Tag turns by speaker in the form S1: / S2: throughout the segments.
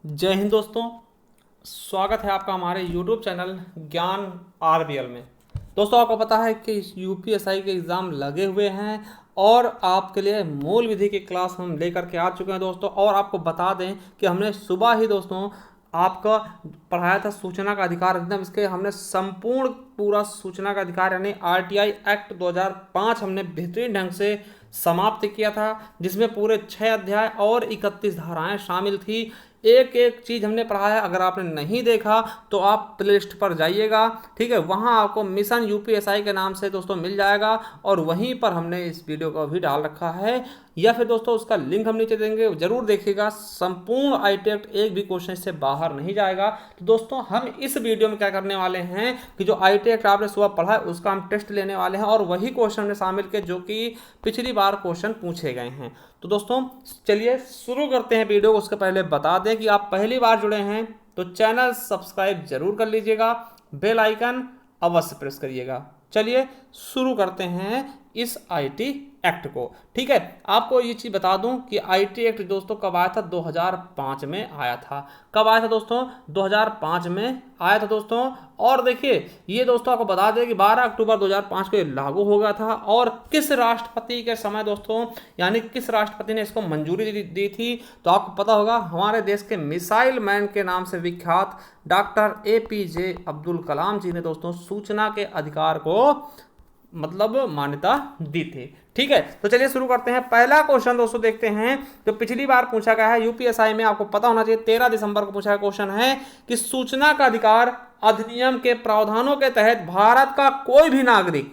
S1: जय हिंद दोस्तों। स्वागत है आपका हमारे YouTube चैनल ज्ञान आरबीएल में। दोस्तों, आपको पता है कि यूपीएसआई के एग्ज़ाम लगे हुए हैं और आपके लिए मूल विधि की क्लास हम लेकर के आ चुके हैं दोस्तों। और आपको बता दें कि हमने सुबह ही दोस्तों आपका पढ़ाया था सूचना का अधिकार अधिनियम। इसके हमने संपूर्ण पूरा सूचना का अधिकार यानी आरटीआई एक्ट 2005 हमने बेहतरीन ढंग से समाप्त किया था, जिसमें पूरे 6 अध्याय और 31 धाराएं शामिल थी। एक एक चीज़ हमने पढ़ाया। अगर आपने नहीं देखा तो आप प्लेलिस्ट पर जाइएगा, ठीक है, वहाँ आपको मिशन यूपीएसआई के नाम से दोस्तों मिल जाएगा और वहीं पर हमने इस वीडियो को भी डाल रखा है, या फिर दोस्तों उसका लिंक हम नीचे देंगे, जरूर देखिएगा। संपूर्ण आईटी एक्ट एक भी क्वेश्चन से बाहर नहीं जाएगा। तो दोस्तों हम इस वीडियो में क्या करने वाले हैं कि जो आईटी एक्ट आपने सुबह पढ़ा है उसका हम टेस्ट लेने वाले हैं और वही क्वेश्चन हमने शामिल किए जो कि पिछली बार क्वेश्चन पूछे गए हैं। तो दोस्तों चलिए शुरू करते हैं वीडियो को। उसके पहले बता दें कि आप पहली बार जुड़े हैं तो चैनल सब्सक्राइब जरूर कर लीजिएगा, बेल आइकन अवश्य प्रेस करिएगा। चलिए शुरू करते हैं इस आईटी एक्ट को। ठीक है, आपको ये चीज़ बता दूं कि आईटी एक्ट दोस्तों कब आया था? 2005 में आया था। कब आया था दोस्तों? 2005 में आया था दोस्तों। और देखिए ये दोस्तों आपको बता दें कि 12 अक्टूबर 2005 को ये लागू हो गया था। और किस राष्ट्रपति के समय दोस्तों, यानी किस राष्ट्रपति ने इसको मंजूरी दी थी? तो आपको पता होगा, हमारे देश के मिसाइल मैन के नाम से विख्यात डॉक्टर एपीजे अब्दुल कलाम जी ने दोस्तों सूचना के अधिकार को मतलब मान्यता दी थी। ठीक है, तो चलिए शुरू करते हैं। पहला क्वेश्चन दोस्तों देखते हैं जो पिछली बार पूछा गया है यूपीएसआई में, आपको पता होना चाहिए 13 दिसंबर को पूछा गया क्वेश्चन है कि सूचना का अधिकार अधिनियम के प्रावधानों के तहत भारत का कोई भी नागरिक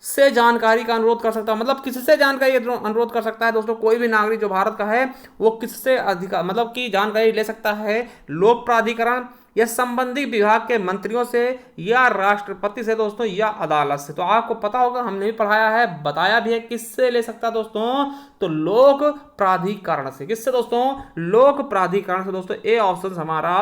S1: से जानकारी का अनुरोध कर सकता है। मतलब किससे जानकारी अनुरोध कर सकता है दोस्तों? कोई भी नागरिक जो भारत का है वो किससे अधिकार मतलब की जानकारी ले सकता है? लोक प्राधिकरण या संबंधित विभाग के मंत्रियों से या राष्ट्रपति से दोस्तों या अदालत से। तो आपको पता होगा, हमने भी पढ़ाया है, बताया भी है किससे ले सकता है दोस्तों? तो लोक प्राधिकरण से। किससे दोस्तों? लोक प्राधिकरण से दोस्तों। ए ऑप्शन हमारा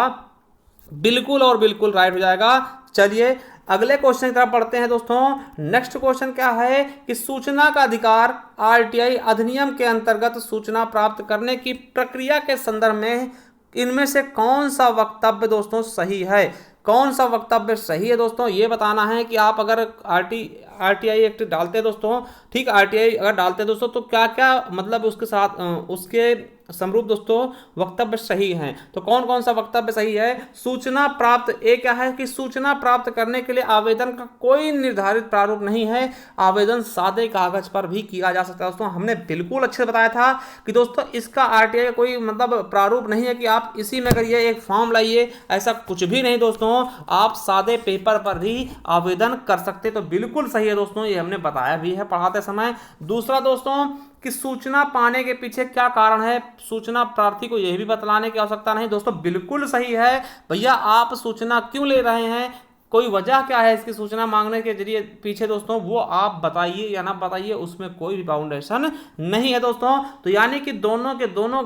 S1: बिल्कुल और बिल्कुल राइट हो जाएगा। चलिए अगले क्वेश्चन की तरफ पढ़ते हैं दोस्तों। नेक्स्ट क्वेश्चन क्या है कि सूचना का अधिकार आरटीआई अधिनियम के अंतर्गत सूचना प्राप्त करने की प्रक्रिया के संदर्भ में इनमें से कौन सा वक्तव्य दोस्तों सही है? कौन सा वक्तव्य सही है दोस्तों, ये बताना है कि आप अगर आरटीआई एक्ट डालते हैं दोस्तों, ठीक, आरटीआई अगर डालते हैं दोस्तों तो क्या क्या मतलब उसके साथ उसके समरूप दोस्तों वक्तव्य सही हैं। तो कौन कौन सा वक्तव्य सही है? सूचना प्राप्त, ए क्या है कि सूचना प्राप्त करने के लिए आवेदन का कोई निर्धारित प्रारूप नहीं है, आवेदन सादे कागज पर भी किया जा सकता है। दोस्तों हमने बिल्कुल अच्छे से बताया था कि दोस्तों इसका आरटीआई कोई मतलब प्रारूप नहीं है कि आप इसी में करिए, एक फॉर्म लाइए, ऐसा कुछ भी नहीं दोस्तों। आप सादे पेपर पर भी आवेदन कर सकते। तो बिल्कुल सही है दोस्तों, ये हमने बताया भी है पढ़ाते समय। दूसरा दोस्तों कि सूचना पाने के पीछे क्या कारण है, सूचना प्रार्थी को यह भी बतलाने की आवश्यकता नहीं। दोस्तों बिल्कुल सही है भैया, आप सूचना क्यों ले रहे हैं, कोई वजह क्या है इसकी सूचना मांगने के जरिए पीछे दोस्तों, वो आप बताइए या ना बताइए, उसमें कोई भी बाउंडेशन नहीं है दोस्तों। तो यानी कि दोनों के दोनों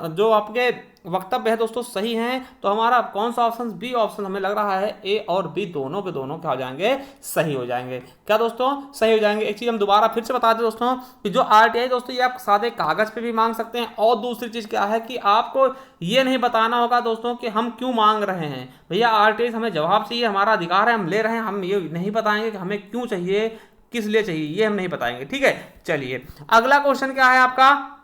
S1: जो आपके वक्तव्य है दोस्तों सही हैं। तो हमारा कौन सा ऑप्शन? बी ऑप्शन हमें लग रहा है। ए और बी दोनों के दोनों क्या हो जाएंगे? सही हो जाएंगे। क्या दोस्तों? सही हो जाएंगे। एक चीज हम दोबारा फिर से बता दें दोस्तों कि जो आरटीआई दोस्तों ये आप सादे कागज पे भी मांग सकते हैं। और दूसरी चीज क्या है कि आपको ये नहीं बताना होगा दोस्तों कि हम क्यों मांग रहे हैं। भैया आरटीआई हमें जवाब चाहिए, हमारा अधिकार है, हम ले रहे हैं। हम ये नहीं बताएंगे कि हमें क्यों चाहिए, किस लिए चाहिए, ये हम नहीं बताएंगे। ठीक है, चलिए अगला क्वेश्चन क्या है आपका?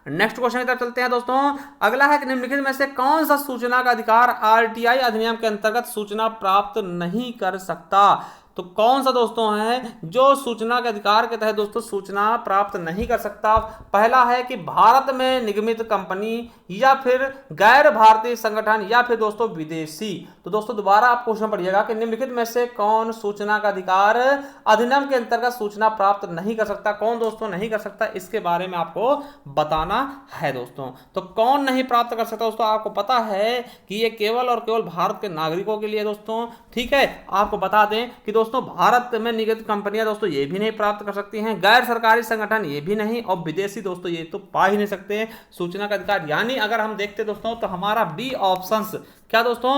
S1: नेक्स्ट क्वेश्चन की तरफ चलते हैं दोस्तों। अगला है कि निम्नलिखित में से कौन सा सूचना का अधिकार आरटीआई अधिनियम के अंतर्गत सूचना प्राप्त नहीं कर सकता? तो कौन सा दोस्तों है जो सूचना के अधिकार के तहत दोस्तों सूचना प्राप्त नहीं कर सकता? पहला है कि भारत में निगमित कंपनी या फिर गैर भारतीय संगठन या फिर दोस्तों विदेशी। तो दोस्तों दोबारा आप क्वेश्चन पढ़िएगा कि निम्नलिखित में से कौन सूचना का अधिकार अधिनियम के अंतर्गत सूचना प्राप्त नहीं कर सकता? कौन दोस्तों नहीं कर सकता, इसके बारे में आपको बताना है दोस्तों। तो कौन नहीं प्राप्त कर सकता दोस्तों? आपको पता है कि ये केवल और केवल भारत के नागरिकों के लिए दोस्तों। ठीक है, आपको बता दें कि दोस्तों भारत में निगमित कंपनियां दोस्तों ये भी नहीं प्राप्त कर सकती हैं, गैर सरकारी संगठन ये भी नहीं, और विदेशी दोस्तों ये तो पा ही नहीं सकते सूचना का अधिकार। यानी अगर हम देखते दोस्तों तो हमारा बी ऑप्शंस क्या दोस्तों?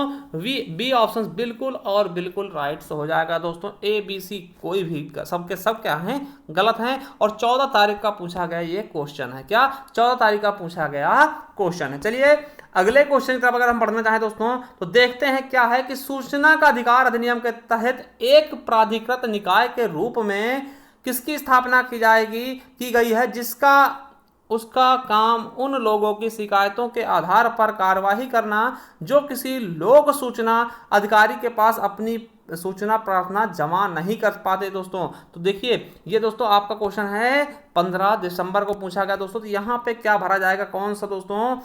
S1: बी ऑप्शन बिल्कुल और बिल्कुल राइट से हो जाएगा दोस्तों। ए बी सी कोई भी सबके सब क्या हैं? गलत हैं। और 14 तारीख का पूछा गया ये क्वेश्चन है। क्या? 14 तारीख का पूछा गया क्वेश्चन है। चलिए अगले क्वेश्चन की तरफ अगर हम पढ़ना चाहें दोस्तों तो देखते हैं क्या है कि सूचना का अधिकार अधिनियम के तहत एक प्राधिकृत निकाय के रूप में किसकी स्थापना की गई है जिसका उसका काम उन लोगों की शिकायतों के आधार पर कार्यवाही करना जो किसी लोक सूचना अधिकारी के पास अपनी सूचना प्रार्थना जमा नहीं कर पाते दोस्तों। तो देखिए ये दोस्तों आपका क्वेश्चन है 15 दिसंबर को पूछा गया दोस्तों। तो यहाँ पे क्या भरा जाएगा? कौन सा दोस्तों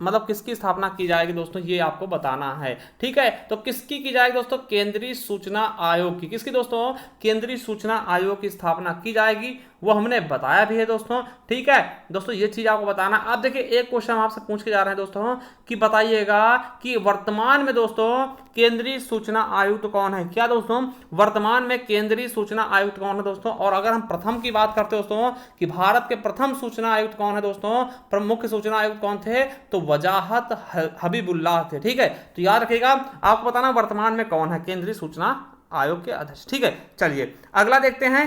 S1: मतलब किसकी स्थापना की जाएगी दोस्तों, ये आपको बताना है। ठीक है, तो किसकी की जाएगी दोस्तों? केंद्रीय सूचना आयोग की। किसकी दोस्तों? केंद्रीय सूचना आयोग की स्थापना की जाएगी, वो हमने बताया भी है दोस्तों। ठीक है दोस्तों, ये चीज आपको बताना। अब देखिए एक क्वेश्चन आपसे पूछ के जा रहे हैं दोस्तों कि बताइएगा कि वर्तमान में दोस्तों केंद्रीय सूचना आयुक्त कौन है? क्या दोस्तों? वर्तमान में केंद्रीय सूचना आयुक्त कौन है दोस्तों? और अगर हम प्रथम की बात करते हैं दोस्तों कि भारत के प्रथम सूचना आयुक्त कौन है दोस्तों, प्रमुख सूचना आयुक्त कौन थे? तो वजाहत हबीबुल्लाह थे। ठीक है, तो याद रखिएगा आपको बताना वर्तमान में कौन है केंद्रीय सूचना आयोग के अध्यक्ष। ठीक है, चलिए अगला देखते हैं।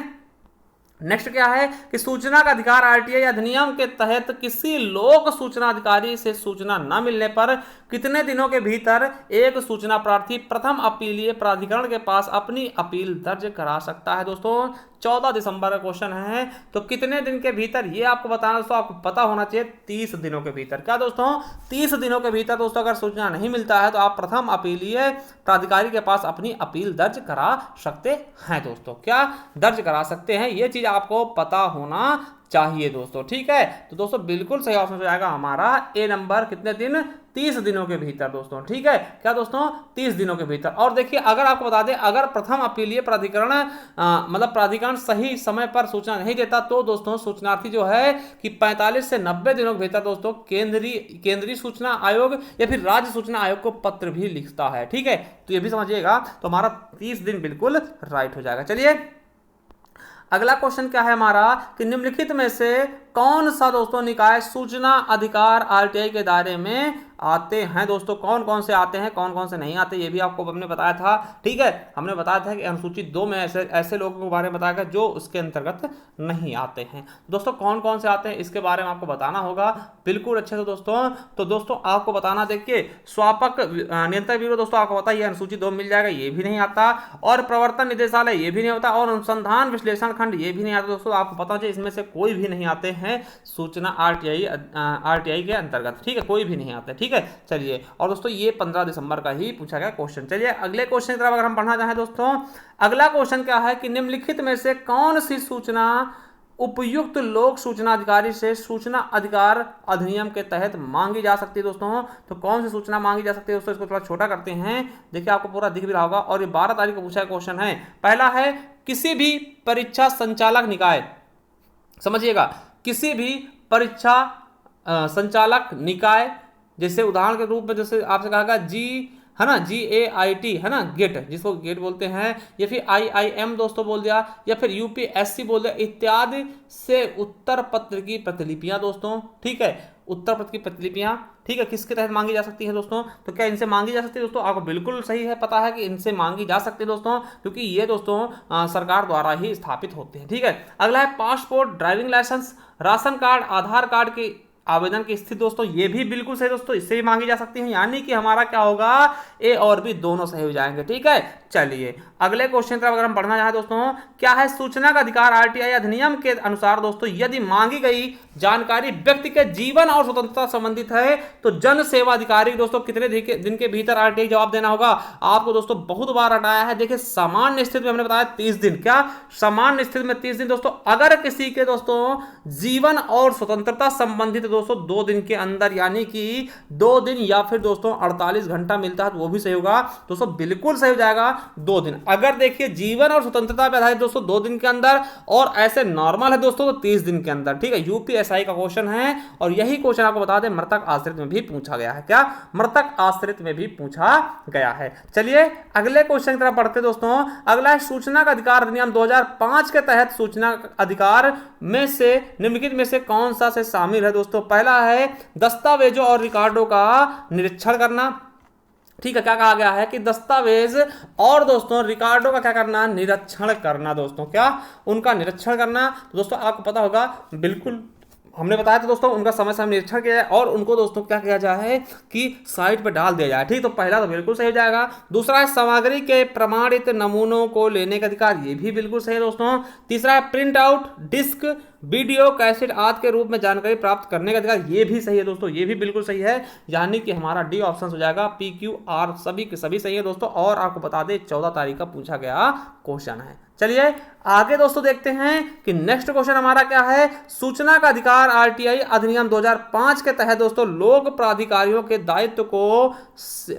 S1: नेक्स्ट क्या है कि सूचना का अधिकार आरटीआई अधिनियम के तहत किसी लोक सूचना अधिकारी से सूचना न मिलने पर कितने दिनों के भीतर एक सूचना प्रार्थी प्रथम अपीलीय प्राधिकरण के पास अपनी अपील दर्ज करा सकता है दोस्तों? 14 दिसंबर का क्वेश्चन है। तो कितने दिन के भीतर ये आपको बताना दोस्तों, आपको पता होना चाहिए 30 दिनों के भीतर। क्या दोस्तों? 30 दिनों के भीतर दोस्तों अगर सूचना नहीं मिलता है तो आप प्रथम अपीलीय प्राधिकारी के पास अपनी अपील दर्ज करा सकते हैं दोस्तों। क्या दर्ज करा सकते हैं? ये चीज आपको पता होना चाहिए दोस्तों। ठीक है, तो दोस्तों बिल्कुल सही ऑप्शन हो जाएगा हमारा ए नंबर। कितने दिन? 30 दिनों के भीतर दोस्तों। ठीक है, क्या दोस्तों? 30 दिनों के भीतर। और देखिए अगर आपको बता दें अगर प्रथम अपीलीय प्राधिकरण मतलब प्राधिकरण सही समय पर सूचना नहीं देता तो दोस्तों सूचनार्थी जो है कि 45 से 90 दिनों के भीतर दोस्तों केंद्रीय सूचना आयोग या फिर राज्य सूचना आयोग को पत्र भी लिखता है। ठीक है, तो ये भी समझिएगा। तो हमारा 30 दिन बिल्कुल राइट हो जाएगा। चलिए अगला क्वेश्चन क्या है हमारा कि निम्नलिखित में से कौन सा दोस्तों निकाय सूचना अधिकार आरटीआई के दायरे में आते हैं दोस्तों? कौन कौन से आते हैं, कौन कौन से नहीं आते, ये भी आपको हमने बताया था। ठीक है, हमने बताया था कि अनुसूचित 2 में ऐसे लोगों के बारे में बताया गया जो उसके अंतर्गत नहीं आते हैं। दोस्तों कौन कौन से आते हैं इसके बारे में आपको बताना होगा बिल्कुल अच्छे से दोस्तों। तो दोस्तों आपको बताना, देखिए स्वापक नियंत्रक ब्यूरो दोस्तों आपको पता है अनुसूचित 2 मिल जाएगा, ये भी नहीं आता। और प्रवर्तन निदेशालय ये भी नहीं होता। और अनुसंधान विश्लेषण खंड ये भी नहीं आता दोस्तों। आपको पता है इसमें से कोई भी नहीं आते हैं सूचना आरटीआई के अंतर्गत। ठीक है, कोई भी नहीं आता। ठीक है, चलिए और दोस्तों ये 15 दिसंबर का ही पूछा गया क्वेश्चन। चलिए अगले क्वेश्चन की तरफ अगर हम पढ़ना चाहें दोस्तों, अगला क्वेश्चन क्या है कि निम्नलिखित में से कौन सी सूचना उपयुक्त लोक सूचना अधिकारी से सूचना अधिकार अधिनियम के तहत मांगी जा सकती है दोस्तों? तो कौन सी सूचना मांगी जा सकती है दोस्तों? इसको थोड़ा छोटा करते हैं, देखिए आपको पूरा दिख भी रहा होगा। और ये 12 तारीख को पूछा क्वेश्चन है। पहला है किसी भी परीक्षा संचालक निकाय, समझिएगा किसी भी परीक्षा संचालक निकाय, जैसे उदाहरण के रूप में जैसे आपसे कहा गया है ना GAIT है ना गेट, जिसको गेट बोलते हैं, या फिर IIM दोस्तों बोल दिया, या फिर UPSC बोल दिया इत्यादि से उत्तर पत्र की प्रतिलिपियां दोस्तों। ठीक है, उत्तर पत्र की प्रतिलिपियां ठीक है किसके तहत मांगी जा सकती है दोस्तों? तो क्या इनसे मांगी जा सकती है दोस्तों? आपको बिल्कुल सही है, पता है कि इनसे मांगी जा सकती है दोस्तों, क्योंकि ये दोस्तों सरकार द्वारा ही स्थापित होते हैं। ठीक है, अगला है passport, driving licence, ration card, Aadhaar card की आवेदन की स्थिति दोस्तों, ये भी बिल्कुल सही दोस्तों, इससे भी मांगी जा सकती है। यानी कि हमारा क्या होगा, ए और बी दोनों सही हो जाएंगे। ठीक है, चलिए अगले क्वेश्चन की तरफ अगर हम पढ़ना चाहें दोस्तों, क्या है सूचना का अधिकार आरटीआई अधिनियम के अनुसार दोस्तों यदि मांगी गई जानकारी व्यक्ति के जीवन और स्वतंत्रता संबंधित है तो जन सेवा अधिकारी दोस्तों कितने दिन के भीतर आरटीआई जवाब देना होगा? आपको दोस्तों बहुत बार हटाया है। देखिए सामान्य स्थिति में हमने बताया 30 दिन, क्या सामान्य स्थिति में 30 दिन दोस्तों। अगर किसी के दोस्तों जीवन और स्वतंत्रता संबंधित दोस्तों 2 दिन के अंदर, यानी कि 2 दिन या फिर दोस्तों 48 घंटा मिलता है तो वो भी सही होगा दोस्तों, बिल्कुल सही हो जाएगा 2 दिन। अगर देखिए जीवन और स्वतंत्रता पे आधारित दोस्तों 2 दिन के अंदर, और ऐसे नॉर्मल है दोस्तों तो 30 दिन के अंदर। ठीक है, यूपीएसआई का क्वेश्चन है, और यही क्वेश्चन आपको बता दें मृतक आश्रित में भी पूछा गया है। क्या मृतक आश्रित में भी पूछा गया है। चलिए अगले क्वेश्चन की तरफ बढ़ते दोस्तों। अगला है सूचना का अधिकार अधिनियम 2005 के तहत सूचना अधिकार में से निम्नलिखित में से कौन सा से शामिल है दोस्तों? पहला है दस्तावेजों और रिकॉर्डों का निरीक्षण करना, ठीक है, क्या कहा गया है कि दस्तावेज और दोस्तों रिकॉर्डों का क्या करना, निरीक्षण करना दोस्तों, क्या उनका निरीक्षण करना। तो दोस्तों आपको पता होगा, बिल्कुल हमने बताया था दोस्तों, उनका समय समय निरीक्षण किया जाए और उनको दोस्तों क्या किया जाए कि साइट पर डाल दिया जाए। ठीक, तो पहला तो बिल्कुल सही हो जाएगा। दूसरा है सामग्री के प्रमाणित नमूनों को लेने का अधिकार, ये भी बिल्कुल सही है दोस्तों। तीसरा है print out, disk, video cassette आदि के रूप में जानकारी प्राप्त करने का अधिकार, ये भी सही है दोस्तों, ये भी बिल्कुल सही है। यानी कि हमारा डी ऑप्शन हो जाएगा, पी क्यू आर सभी के सभी सही है दोस्तों। और आपको बता दें 14 तारीख का पूछा गया क्वेश्चन है। चलिए आगे दोस्तों देखते हैं कि नेक्स्ट क्वेश्चन हमारा क्या है। सूचना का अधिकार आरटीआई अधिनियम 2005 के तहत दोस्तों लोक प्राधिकारियों के दायित्व को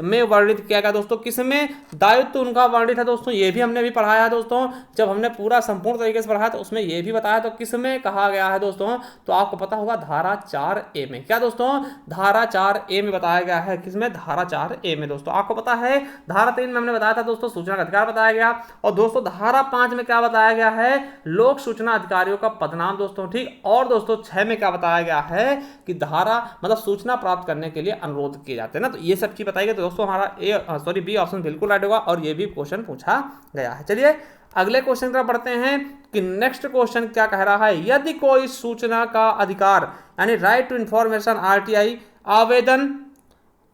S1: में वर्णित किया गया दोस्तों। किसमें दायित्व उनका वर्णित है दोस्तों, ये भी हमने भी पढ़ाया है दोस्तों, जब हमने पूरा संपूर्ण तरीके से पढ़ाया तो उसमें ये भी बताया। तो किसमें कहा गया है दोस्तों, तो आपको पता होगा धारा 4A में। क्या दोस्तों, धारा 4A में बताया गया है। किसमें, धारा 4A में दोस्तों। आपको पता है धारा 3 में हमने बताया था दोस्तों सूचना का अधिकार बताया गया। और दोस्तों धारा 5 में क्या बताया गया है, लोक सूचना अधिकारियों का पदनाम दोस्तों। ठीक, और दोस्तों 6 में क्या बताया गया है कि धारा मतलब सूचना प्राप्त करने के लिए अनुरोध किए जाते हैं ना। तो ये सब चीज बताई गई। तो दोस्तों हमारा बी ऑप्शन बिल्कुल राइट होगा और ये भी क्वेश्चन पूछा गया है। चलिए अगले क्वेश्चन की तरफ बढ़ते हैं कि नेक्स्ट क्वेश्चन क्या कह रहा है। यदि कोई सूचना का अधिकार यानी राइट टू इंफॉर्मेशन आरटीआई आवेदन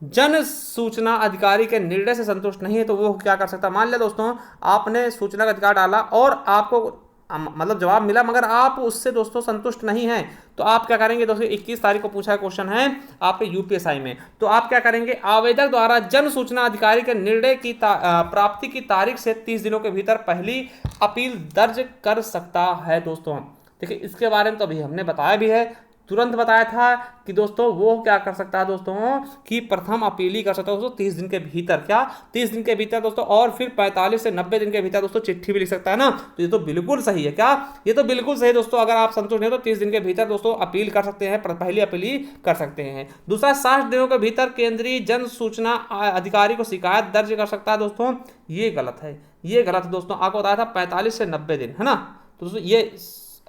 S1: जन सूचना अधिकारी के निर्णय से संतुष्ट नहीं है तो वो क्या कर सकता है। मान लिया दोस्तों आपने सूचना का अधिकार डाला और आपको मतलब जवाब मिला, मगर आप उससे दोस्तों संतुष्ट नहीं हैं, तो आप क्या करेंगे दोस्तों। 21 तारीख को पूछा क्वेश्चन है आपके यूपीएसआई में। तो आप क्या करेंगे, आवेदक द्वारा जन सूचना अधिकारी के निर्णय की प्राप्ति की तारीख से 30 दिनों के भीतर पहली अपील दर्ज कर सकता है दोस्तों। देखिए इसके बारे में तो अभी हमने बताया भी है, तुरंत बताया था कि दोस्तों वो क्या कर सकता है दोस्तों कि प्रथम अपील ही कर सकता है दोस्तों 30 दिन के भीतर। क्या 30 दिन के भीतर दोस्तों, और फिर 45 से 90 दिन के भीतर दोस्तों चिट्ठी भी लिख सकता है ना। तो ये तो बिल्कुल सही है। क्या ये तो बिल्कुल सही है दोस्तों। अगर आप संतुष्ट नहीं तो 30 दिन के भीतर दोस्तों अपील कर सकते हैं, पहली अपील ही कर सकते हैं। दूसरा 60 दिनों के भीतर केंद्रीय जन सूचना अधिकारी को शिकायत दर्ज कर सकता है दोस्तों। ये गलत है, ये गलत है दोस्तों। आपको बताया था 45 से 90 दिन है ना। तो दोस्तों ये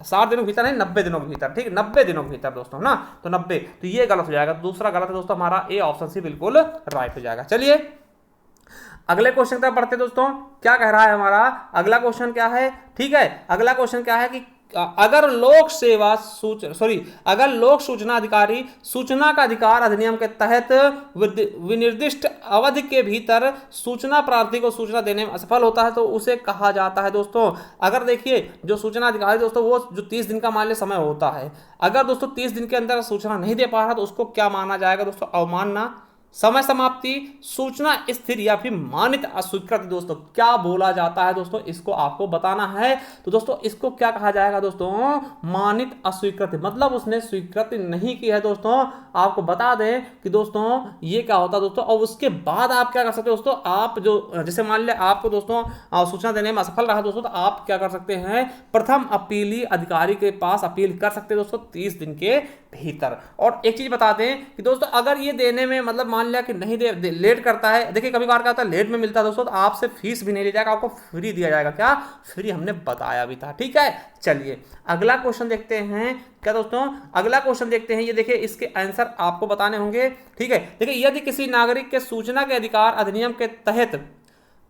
S1: 60 दिनों के भीतर नहीं, 90 दिनों के भीतर। ठीक, 90 दिनों के भीतर दोस्तों ना। तो 90, तो ये गलत हो जाएगा। दूसरा गलत है दोस्तों, हमारा ए ऑप्शन से बिल्कुल राइट हो जाएगा। चलिए अगले क्वेश्चन की तरफ बढ़ते हैं दोस्तों। क्या कह रहा है हमारा अगला क्वेश्चन क्या है। ठीक है, अगला क्वेश्चन क्या है कि अगर लोक सूचना अधिकारी सूचना का अधिकार अधिनियम के तहत विनिर्दिष्ट अवधि के भीतर सूचना प्रार्थी को सूचना देने में असफल होता है तो उसे कहा जाता है दोस्तों। अगर देखिए जो सूचना अधिकारी दोस्तों वो जो 30 दिन का मान लीजिए समय होता है, अगर दोस्तों 30 दिन के अंदर सूचना नहीं दे पा रहा तो उसको क्या माना जाएगा दोस्तों, अवमानना, समय समाप्ति, सूचना स्थिर या फिर मानित अस्वीकृति। दोस्तों क्या बोला जाता है दोस्तों, इसको आपको बताना है। तो दोस्तों इसको क्या कहा जाएगा दोस्तों, मानित अस्वीकृति, मतलब उसने स्वीकृति नहीं की है दोस्तों। आपको बता दें कि दोस्तों ये क्या होता है दोस्तों। और उसके बाद आप क्या कर सकते हो दोस्तों, आप जो जैसे मान लिया आपको दोस्तों सूचना देने में असफल रहा दोस्तों, तो आप क्या कर सकते हैं, प्रथम अपीली अधिकारी के पास अपील कर सकते हैं दोस्तों 30 दिन के भीतर। और एक चीज बता दें कि दोस्तों अगर ये देने में मतलब मान लिया कि नहीं लेट करता है, देखिए कभी कभार क्या होता है लेट में मिलता है दोस्तों, तो आपसे फीस भी नहीं ली जाएगा, आपको फ्री दिया जाएगा। क्या फ्री, हमने बताया भी था। ठीक है, चलिए अगला क्वेश्चन देखते हैं। क्या दोस्तों अगला क्वेश्चन देखते हैं, ये देखिए इसके आंसर आपको बताने होंगे। ठीक है, देखिए यदि किसी नागरिक के सूचना के अधिकार अधिनियम के तहत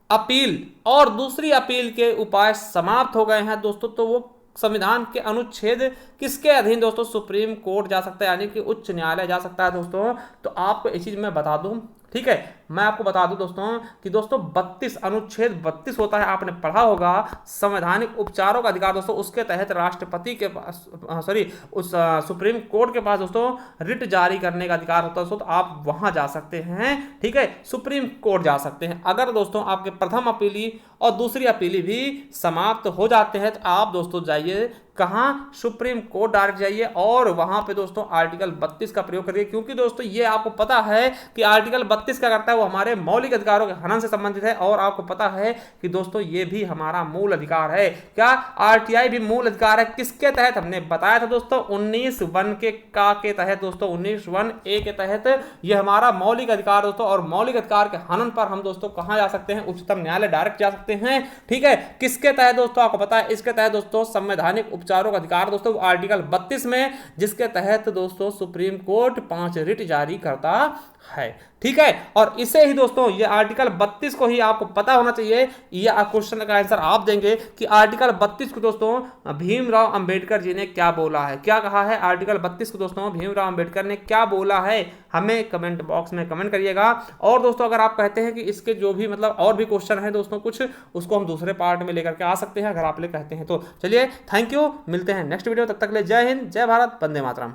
S1: अपील और दूसरी अपील के उपाय समाप्त हो गए हैं दोस्तों, तो वो संविधान के अनुच्छेद किसके अधीन दोस्तों, सुप्रीम कोर्ट जा सकता है, यानी कि उच्च न्यायालय जा सकता है दोस्तों। तो आपको एक चीज मैं बता दूं, ठीक है, मैं आपको बता दूं दोस्तों कि दोस्तों 32 अनुच्छेद 32 होता है, आपने पढ़ा होगा, संवैधानिक उपचारों का अधिकार दोस्तों। उसके तहत राष्ट्रपति के पास उस सुप्रीम कोर्ट के पास दोस्तों रिट जारी करने का अधिकार होता है दोस्तों। तो आप वहां जा सकते हैं, ठीक है, सुप्रीम कोर्ट जा सकते हैं। अगर दोस्तों आपके प्रथम अपीली और दूसरी अपीली भी समाप्त हो जाते हैं तो आप दोस्तों जाइए कहाँ, सुप्रीम कोर्ट डायरेक्ट जाइए और वहां पे दोस्तों आर्टिकल 32 का प्रयोग करिए। क्योंकि दोस्तों ये आपको पता है कि आर्टिकल 32 क्या करता है, वो हमारे मौलिक अधिकारों के हनन से संबंधित है। और आपको पता है कि दोस्तों ये भी हमारा मूल अधिकार है। क्या आरटीआई भी मूल अधिकार है, किसके तहत हमने बताया था दोस्तों, 19(1) के तहत दोस्तों, 19(1)A के तहत ये हमारा मौलिक अधिकार दोस्तों। और मौलिक अधिकार के हनन पर हम दोस्तों कहां जा सकते हैं, उच्चतम न्यायालय डायरेक्ट जा सकते हैं। ठीक है, किसके तहत दोस्तों, आपको पता है इसके तहत दोस्तों संवैधानिक उपचारों का अधिकार दोस्तों आर्टिकल 32 में, जिसके तहत दोस्तों सुप्रीम कोर्ट 5 रिट जारी करता है। ठीक है, और इसे ही दोस्तों ये आर्टिकल 32 को ही आपको पता होना चाहिए। ये क्वेश्चन का आंसर आप देंगे कि आर्टिकल 32 को दोस्तों भीमराव अंबेडकर जी ने क्या बोला है, क्या कहा है आर्टिकल 32 को दोस्तों भीमराव अंबेडकर ने क्या बोला है, हमें कमेंट बॉक्स में कमेंट करिएगा। और दोस्तों अगर आप कहते हैं कि इसके जो भी मतलब और भी क्वेश्चन है दोस्तों कुछ, उसको हम दूसरे पार्ट में लेकर के आ सकते हैं अगर आप लोग कहते हैं तो। चलिए थैंक यू, मिलते हैं नेक्स्ट वीडियो, तब तक के लिए जय हिंद, जय भारत, वंदे मातरम।